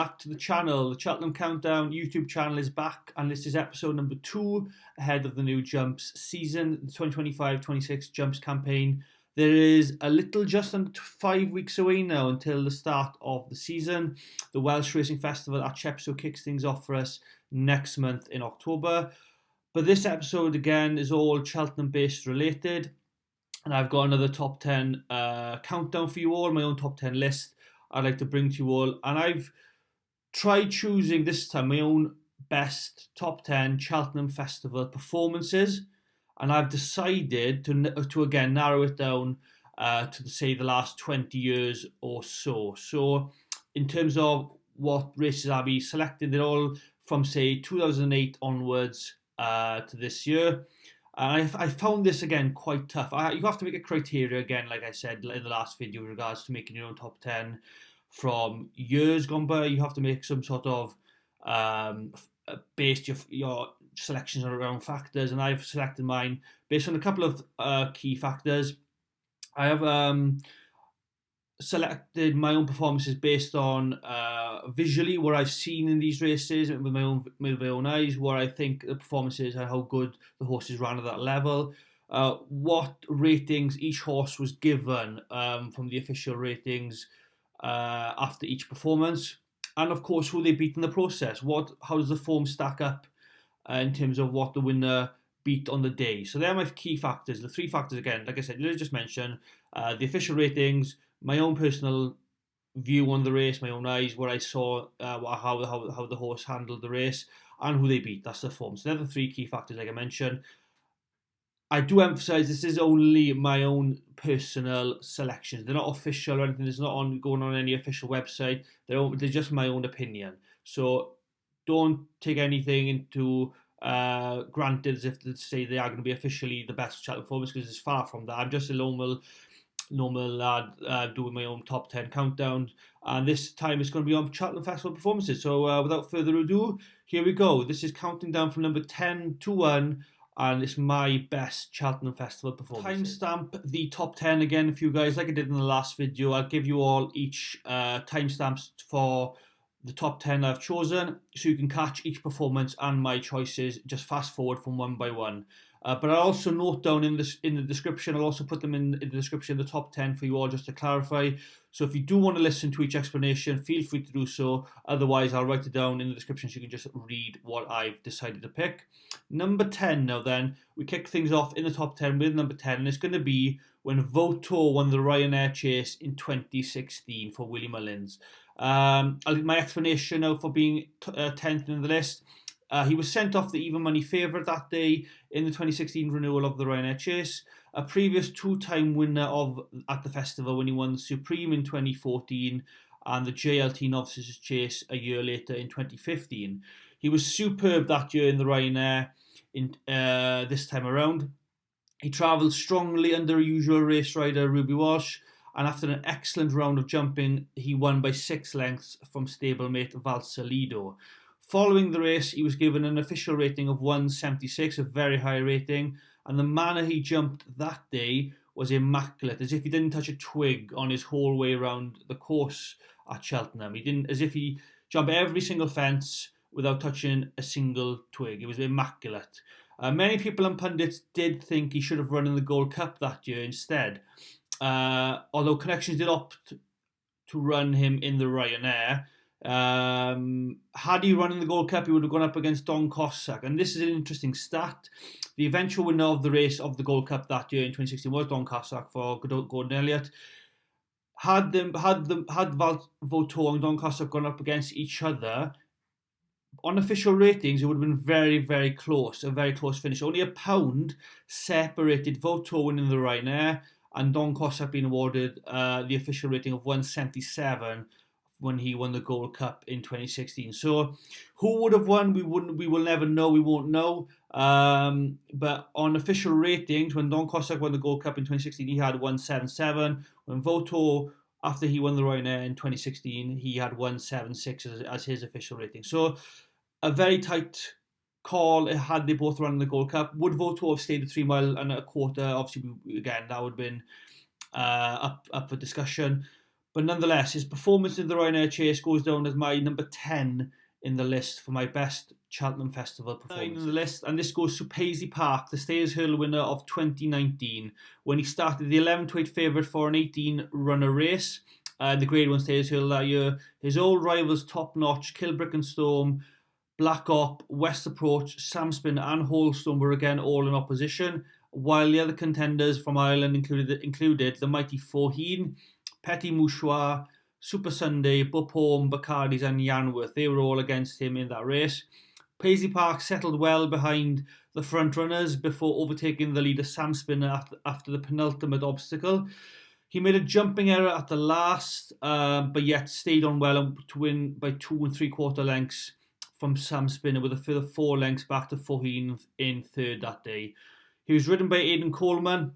back to the channel. The Cheltenham Countdown YouTube channel is back, and this is episode number 2 ahead of the new jumps season, the 2025-26 jumps campaign. There is a little just under 5 weeks away now until the start of the season. The Welsh Racing Festival at Chepstow kicks things off for us next month in October. But this episode, again, is all Cheltenham-based related. And I've got another top 10 countdown for you all, my own top 10 list I'd like to bring to you all. And I've tried choosing this time my own best top 10 Cheltenham Festival performances. And I've decided to again narrow it down to say the last 20 years or so. So in terms of what races I'll be selecting, they're all from say 2008 onwards to this year. And I found this again quite tough. You have to make a criteria again, like I said in the last video, in regards to making your own top 10 from years gone by. You have to make some sort of based your selections around factors, and I've selected mine based on a couple of key factors. I have selected my own performances based on visually what I've seen in these races with my own eyes, what I think the performances and how good the horses ran at that level, what ratings each horse was given from the official ratings after each performance, and of course who they beat in the process. How does the form stack up in terms of what the winner beat on the day? So they're my key factors. The 3 factors again, like I said, you just mentioned the official ratings, my own personal view on the race, my own eyes, what I saw, how the horse handled the race, and who they beat. That's the form. So they're the 3 key factors, like I mentioned. I do emphasise this is only my own personal selections. They're not official or anything. It's not going on any official website. They're just my own opinion. So don't take anything into granted as if to say they are going to be officially the best Cheltenham performance, because it's far from that. I'm just a normal lad doing my own top 10 countdown, and this time it's going to be on Cheltenham Festival performances. So without further ado, here we go. This is counting down from number 10 to 1, and it's my best Cheltenham Festival performances. Timestamp the top 10 again for you guys, like I did in the last video. I'll give you all each timestamps for the top 10 I've chosen, so you can catch each performance and my choices. Just fast forward from one by one. But I'll also note down in the description. I'll also put them in the description, the top 10 for you all, just to clarify. So if you do want to listen to each explanation, feel free to do so. Otherwise, I'll write it down in the description so you can just read what I've decided to pick. Number 10 now then. We kick things off in the top 10 with number 10. And it's going to be when Vautour won the Ryanair chase in 2016 for Willie Mullins. I'll give my explanation now for being 10th in the list. He was sent off the even money favourite that day in the 2016 renewal of the Ryanair chase. A previous 2-time winner at the festival when he won the Supreme in 2014 and the JLT Novices Chase a year later in 2015. He was superb that year in the Ryanair this time around. He travelled strongly under usual race rider Ruby Walsh, and after an excellent round of jumping, he won by 6 lengths from stablemate Valsalido. Following the race, he was given an official rating of 176, a very high rating, and the manner he jumped that day was immaculate, as if he didn't touch a twig on his whole way around the course at Cheltenham. As if he jumped every single fence without touching a single twig. It was immaculate. Many people and pundits did think he should have run in the Gold Cup that year instead, although Connections did opt to run him in the Ryanair. Had he run in the Gold Cup, he would have gone up against Don Cossack, and this is an interesting stat. The eventual winner of the race of the Gold Cup that year in 2016 was Don Cossack for Gordon Elliott. Had Vautour and Don Cossack gone up against each other on official ratings, it would have been very, very close, a very close finish. Only a pound separated Vautour winning the Ryanair and Don Cossack being awarded the official rating of 177 when he won the Gold Cup in 2016. So who would have won? We will never know. We won't know. But on official ratings, when Don Cossack won the Gold Cup in 2016, he had 177. When Vautour, after he won the Ryanair in 2016, he had 176 as his official rating. So a very tight call had they both run the Gold Cup. Would Vautour have stayed at 3 mile and a quarter? Obviously, again, that would have been up for discussion. But nonetheless, his performance in the Ryanair chase goes down as my number 10 in the list for my best Cheltenham Festival performance. 9 in the list, and this goes to Paisley Park, the Stayers Hurdle winner of 2019, when he started the 11 to 8 favourite for an 18-runner race in the Grade 1 Stayers Hurdle that year. His old rivals, Top Notch, Kilbrick and Storm, Black Op, West Approach, Samspin and Holstone were again all in opposition, while the other contenders from Ireland included the mighty Faugheen, Petit Mouchoir, Super Sunday, Bupholm, Bacardis and Yanworth. They were all against him in that race. Paisley Park settled well behind the front runners before overtaking the leader Samspin after the penultimate obstacle. He made a jumping error at the last, but yet stayed on well to win by 2 3/4 lengths from Samspin, with a further 4 lengths back to Faugheen in third that day. He was ridden by Aidan Coleman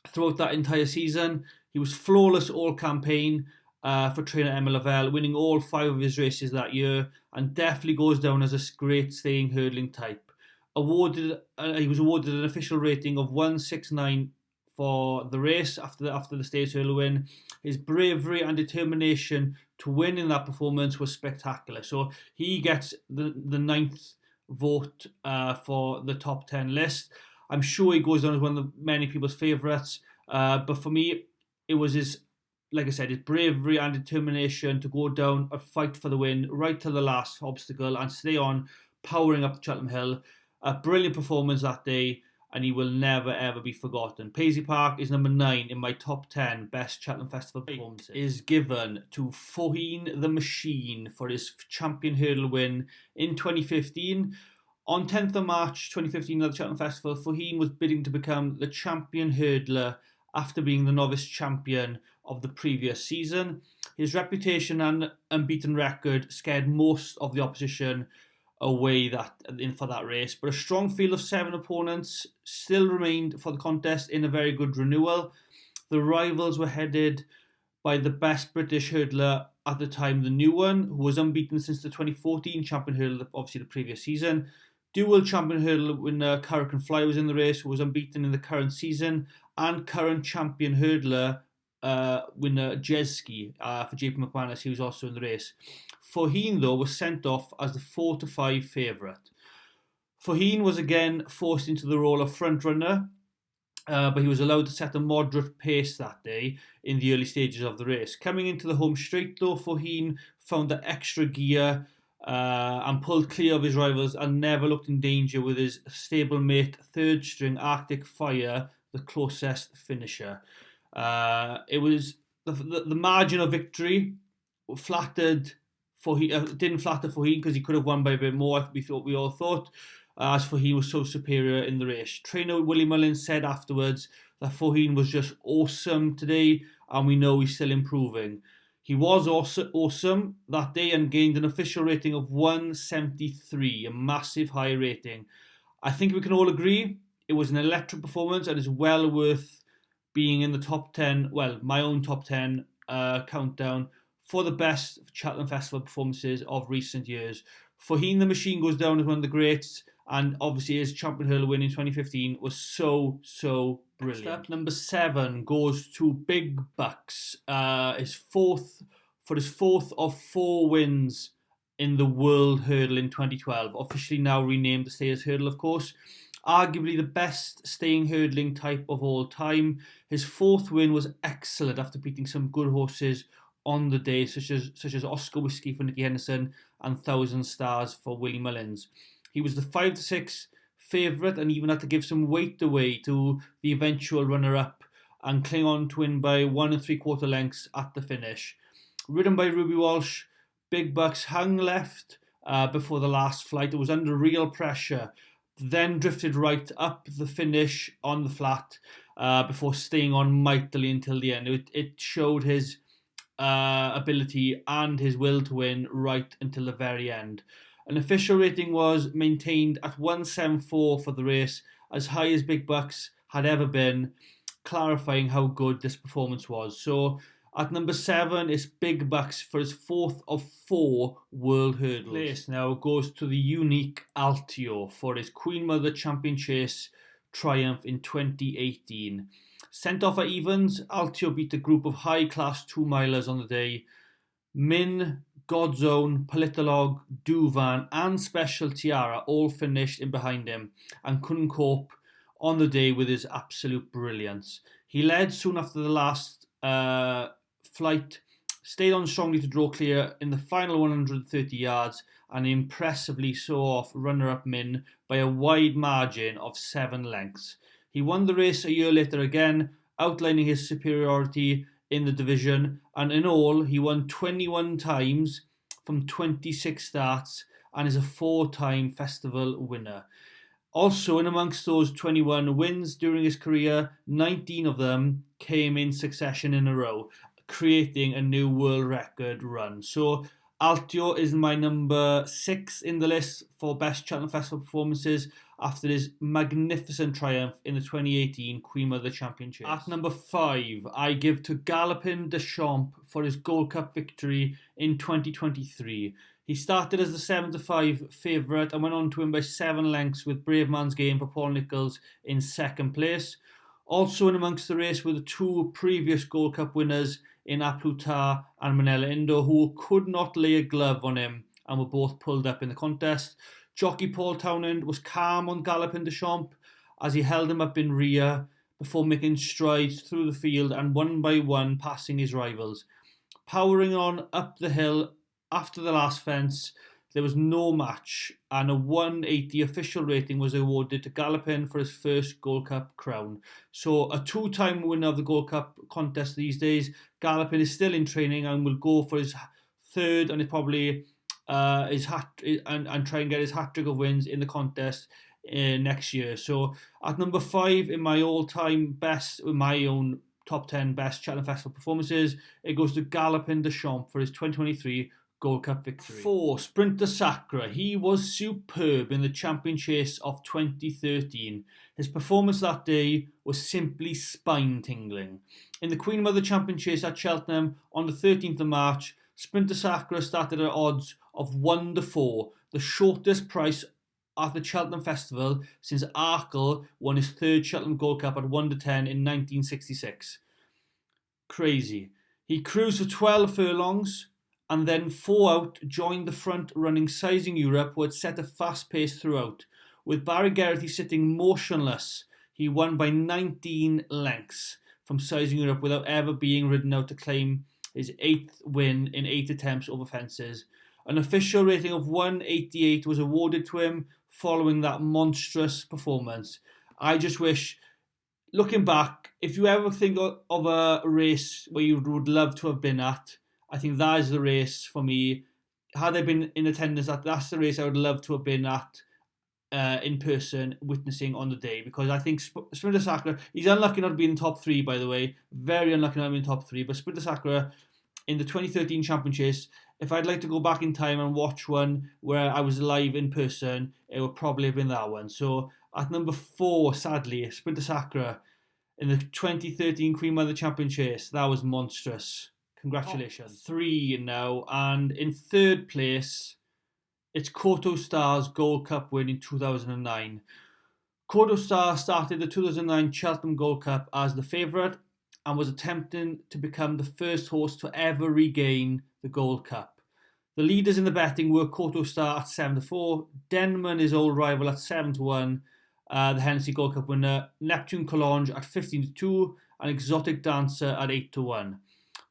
throughout that entire season. He was flawless all campaign for trainer Emma Lavelle, winning all 5 of his races that year, and definitely goes down as a great staying hurdling type. He was awarded an official rating of 169 for the race after the Stayers Hurdle win. His bravery and determination to win in that performance was spectacular. So he gets the 9th vote for the top 10 list. I'm sure he goes down as one of many people's favourites, but for me, it was his bravery and determination to go down and fight for the win right to the last obstacle and stay on, powering up the Cheltenham Hill. A brilliant performance that day, and he will never ever be forgotten. Paisley Park is number 9 in my top 10 best Cheltenham Festival performances. Is given to Faugheen the Machine for his champion hurdle win in 2015. On 10th of March 2015 at the Cheltenham Festival, Faugheen was bidding to become the champion hurdler after being the novice champion of the previous season. His reputation and unbeaten record scared most of the opposition away for that race, but a strong field of 7 opponents still remained for the contest in a very good renewal. The rivals were headed by the best British hurdler at the time, the new one, who was unbeaten since the 2014 champion hurdle, obviously the previous season. Dual champion hurdle winner Currican Fly was in the race, who was unbeaten in the current season, and current champion hurdler winner Jeski for JP McManus, he was also in the race. Faugheen, though, was sent off as the 4 to 5 favourite. Faugheen was again forced into the role of front runner, but he was allowed to set a moderate pace that day in the early stages of the race. Coming into the home straight, though, Faugheen found the extra gear and pulled clear of his rivals and never looked in danger, with his stablemate third string Arctic Fire the closest finisher. It was the margin of victory flattered Faugheen, didn't flatter Faugheen because he could have won by a bit more. We all thought, as Faugheen was so superior in the race. Trainer Willie Mullins said afterwards that Faugheen was just awesome today, and we know he's still improving. He was also awesome that day and gained an official rating of 173, a massive high rating. I think we can all agree it was an electric performance and is well worth being in the top 10, well, my own top 10 countdown for the best Cheltenham Festival performances of recent years. Faugheen the Machine goes down as one of the greats, and obviously his champion hurdle win in 2015 was so brilliant. Next up, number 7 goes to Big Bucks, his fourth of 4 wins in the World Hurdle in 2012, officially now renamed the Stayers Hurdle, of course. Arguably the best staying hurdling type of all time. His 4th win was excellent after beating some good horses on the day, such as Oscar Whiskey for Nicky Henderson and 1,000 Stars for Willie Mullins. He was the 5 to 6 favourite and even had to give some weight away to the eventual runner-up and cling on to win by 1 3/4 lengths at the finish. Ridden by Ruby Walsh, Big Bucks hung left before the last flight. It was under real pressure, then drifted right up the finish on the flat before staying on mightily until the end. It showed his ability and his will to win right until the very end. An official rating was maintained at 174 for the race, as high as Big Bucks had ever been, clarifying how good this performance was. So at number 7 is Big Bucks for his 4th of 4 World Hurdles. Place now goes to the unique Altior for his Queen Mother Champion Chase triumph in 2018. Sent off at evens, Altior beat a group of high-class 2-milers on the day. Min, Godzone, Politolog, Duvan and Special Tiara all finished in behind him and couldn't cope on the day with his absolute brilliance. He led soon after the last flight, stayed on strongly to draw clear in the final 130 yards and impressively saw off runner-up Min by a wide margin of 7 lengths. He won the race a year later again, outlining his superiority in the division, and in all he won 21 times from 26 starts and is a 4-time festival winner. Also, in amongst those 21 wins during his career, 19 of them came in succession in a row, creating a new world record run. So Altior is my number 6 in the list for best Cheltenham Festival performances after his magnificent triumph in the 2018 Queen Mother Championship. At number 5, I give to Galopin Deschamps for his Gold Cup victory in 2023. He started as the 7-5 favourite and went on to win by 7 lengths with Brave Man's Game for Paul Nicholls in second place. Also in amongst the race were the 2 previous Gold Cup winners in Aplutar and Manila Indo, who could not lay a glove on him and were both pulled up in the contest. Jockey Paul Townend was calm on Galopin Deschamps as he held him up in rear before making strides through the field and one by one passing his rivals. Powering on up the hill after the last fence, there was no match and a 180 official rating was awarded to Galopin for his first Gold Cup crown. So a 2-time winner of the Gold Cup contest these days, Galopin is still in training and will go for his 3rd and probably his and try and get his hat-trick of wins in the contest next year. So at number 5 in my all-time best, with my own top 10 best Cheltenham Festival performances, it goes to Galopin Deschamps for his 2023 Gold Cup victory. 4, Sprinter Sacre. He was superb in the Champion Chase of 2013. His performance that day was simply spine-tingling. In the Queen Mother Champion Chase at Cheltenham on the 13th of March, Sprinter Sacre started at odds of 1-4, the shortest price at the Cheltenham Festival since Arkle won his 3rd Cheltenham Gold Cup at 1-10 in 1966. Crazy. He cruised for 12 furlongs and then 4 out joined the front-running Sizing Europe, who had set a fast pace throughout. With Barry Geraghty sitting motionless, he won by 19 lengths from Sizing Europe without ever being ridden out to claim his 8th win in 8 attempts over fences. An official rating of 188 was awarded to him following that monstrous performance. I just wish, looking back, if you ever think of a race where you would love to have been at, I think that is the race for me. Had I been in attendance, that's the race I would love to have been at in person, witnessing on the day. Because I think Sprinter Sacre, he's unlucky not to be in the top 3, by the way. Very unlucky not to be in the top 3. But Sprinter Sacre, in the 2013 Champion Chase, if I'd like to go back in time and watch one where I was live in person, it would probably have been that one. So at number 4, sadly, Sprinter Sacre in the 2013 Queen Mother Champion Chase. That was monstrous. Congratulations. 3 now, and in 3rd place, it's Kauto Star's Gold Cup win in 2009. Kauto Star started the 2009 Cheltenham Gold Cup as the favourite and was attempting to become the first horse to ever regain the Gold Cup. The leaders in the betting were Kauto Star at 7-4, Denman, his old rival, at 7-1, the Hennessy Gold Cup winner, Neptune Collonge at 15-2, and Exotic Dancer at 8-1.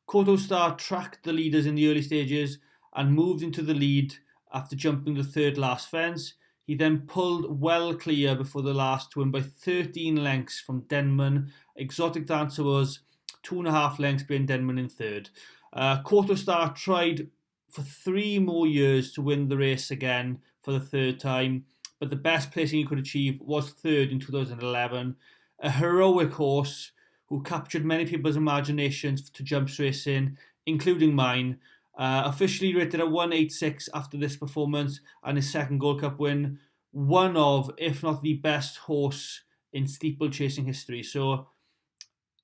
Kauto Star tracked the leaders in the early stages and moved into the lead after jumping the 3rd last fence. He then pulled well clear before the last to win by 13 lengths from Denman. Exotic Dancer was 2.5 lengths behind Denman in 3rd. Kauto Star tried for 3 more years to win the race again for the 3rd time, but the best placing he could achieve was 3rd in 2011. A heroic horse who captured many people's imaginations to jumps racing, including mine. Officially rated at 186 after this performance and his 2nd Gold Cup win. One of, if not the best horse in steeplechasing history. So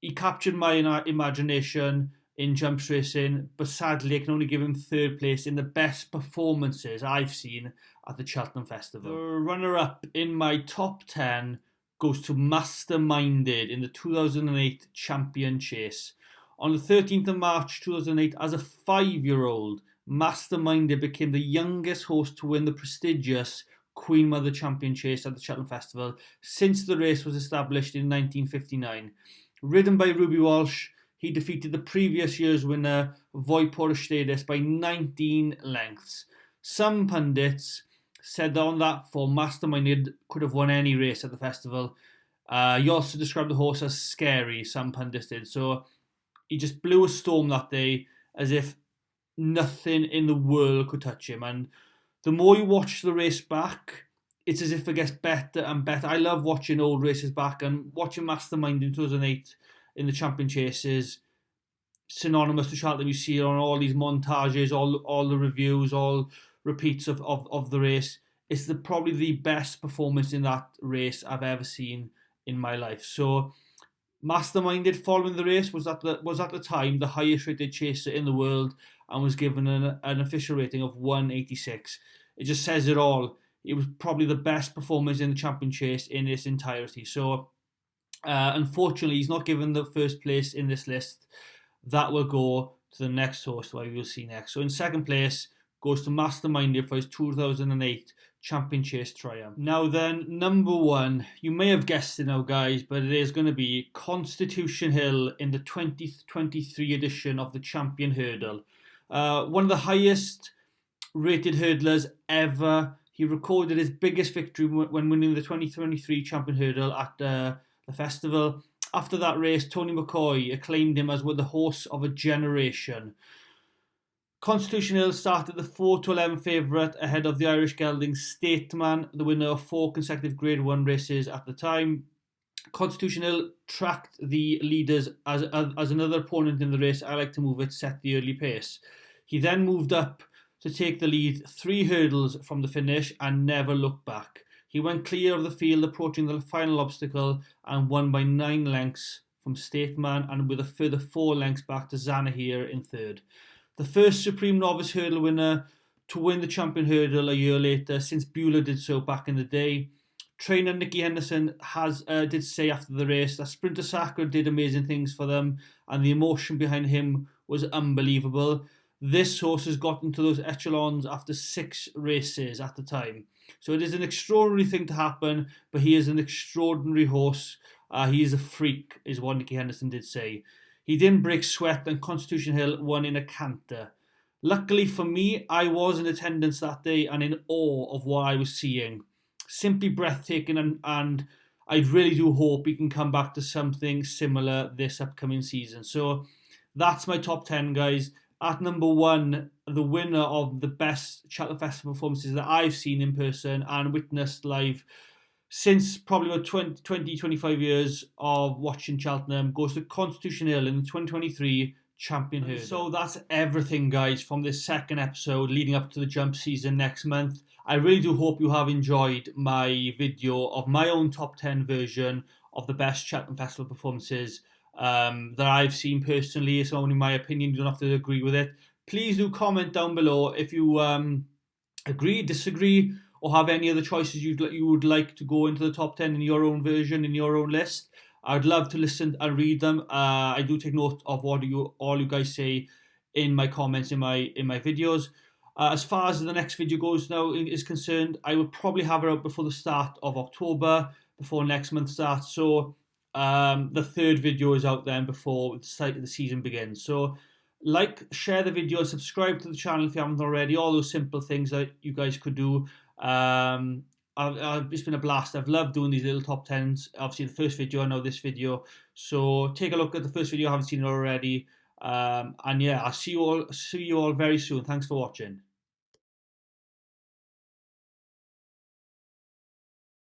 he captured my imagination in jumps racing, but sadly I can only give him 3rd place in the best performances I've seen at the Cheltenham Festival. The runner-up in my top 10 goes to Masterminded in the 2008 Champion Chase. On the 13th of March 2008, as a 5-year-old, Masterminded became the youngest horse to win the prestigious Queen Mother Champion Chase at the Cheltenham Festival since the race was established in 1959. Ridden by Ruby Walsh, he defeated the previous year's winner, Vautour by 19 lengths. Some pundits said that on that form, Masterminded could have won any race at the festival. He also described the horse as scary, some pundits did. So he just blew a storm that day as if nothing in the world could touch him. And the more you watch the race back, it's as if it gets better and better. I love watching old races back, and watching Mastermind in 2008 in the Champion Chase is synonymous to Cheltenham. You see on all these montages, all the reviews, all repeats of the race. It's probably the best performance in that race I've ever seen in my life. So Masterminded, following the race, was at the time the highest rated chaser in the world and was given an official rating of 186. It just says it all. It was probably the best performance in the Champion Chase in its entirety. So unfortunately, he's not given the first place in this list. That will go to the next horse that we will see next. So in second place goes to Masterminded for his 2008 Champion Chase triumph. Now then, number one, you may have guessed it now, guys, but it is going to be Constitution Hill in the 2023 edition of the Champion Hurdle. One of the highest rated hurdlers ever. He recorded his biggest victory when winning the 2023 Champion Hurdle at the festival. After that race, Tony McCoy acclaimed him as the horse of a generation. Constitution Hill started the 4-11 favourite ahead of the Irish gelding Statesman, the winner of 4 consecutive Grade 1 races at the time. Constitution Hill tracked the leaders as another opponent in the race. I Like to Move It set the early pace. He then moved up to take the lead 3 hurdles from the finish and never looked back. He went clear of the field approaching the final obstacle and won by 9 lengths from Statesman and with a further 4 lengths back to Zanahiyr in third. The first Supreme Novice Hurdle winner to win the Champion Hurdle a year later, since Bueller did so back in the day. Trainer Nicky Henderson did say after the race that Sprinter Sacre did amazing things for them and the emotion behind him was unbelievable. This horse has gotten to those echelons after 6 races at the time. So it is an extraordinary thing to happen, but he is an extraordinary horse. He is a freak, is what Nicky Henderson did say. He didn't break sweat and Constitution Hill won in a canter. Luckily for me, I was in attendance that day and in awe of what I was seeing. Simply breathtaking, and I really do hope he can come back to something similar this upcoming season. So that's my top 10, guys. At number 1, the winner of the best Cheltenham Festival performances that I've seen in person and witnessed live since probably about 25 years of watching Cheltenham, goes to Constitution Hill in the 2023 Champion Hurdle. So that's everything, guys, from this second episode leading up to the jump season next month. I really do hope you have enjoyed my video of my own top 10 version of the best Cheltenham Festival performances that I've seen personally. It's only my opinion, you don't have to agree with it. Please do comment down below if you agree, disagree, or have any other choices you would like to go into the top 10 in your own version, in your own list. I'd love to listen and read them. I do take note of what all you guys say in my comments in my videos. As far as the next video goes now is concerned, I will probably have it out before the start of October, before next month starts. So the third video is out then before the season begins. So like, share the video, and subscribe to the channel if you haven't already. All those simple things that you guys could do. It's been a blast. I've loved doing these little top 10s. Obviously the first video, I know this video. So take a look at the first video, I haven't seen it already. And yeah, I'll see you all very soon. Thanks for watching.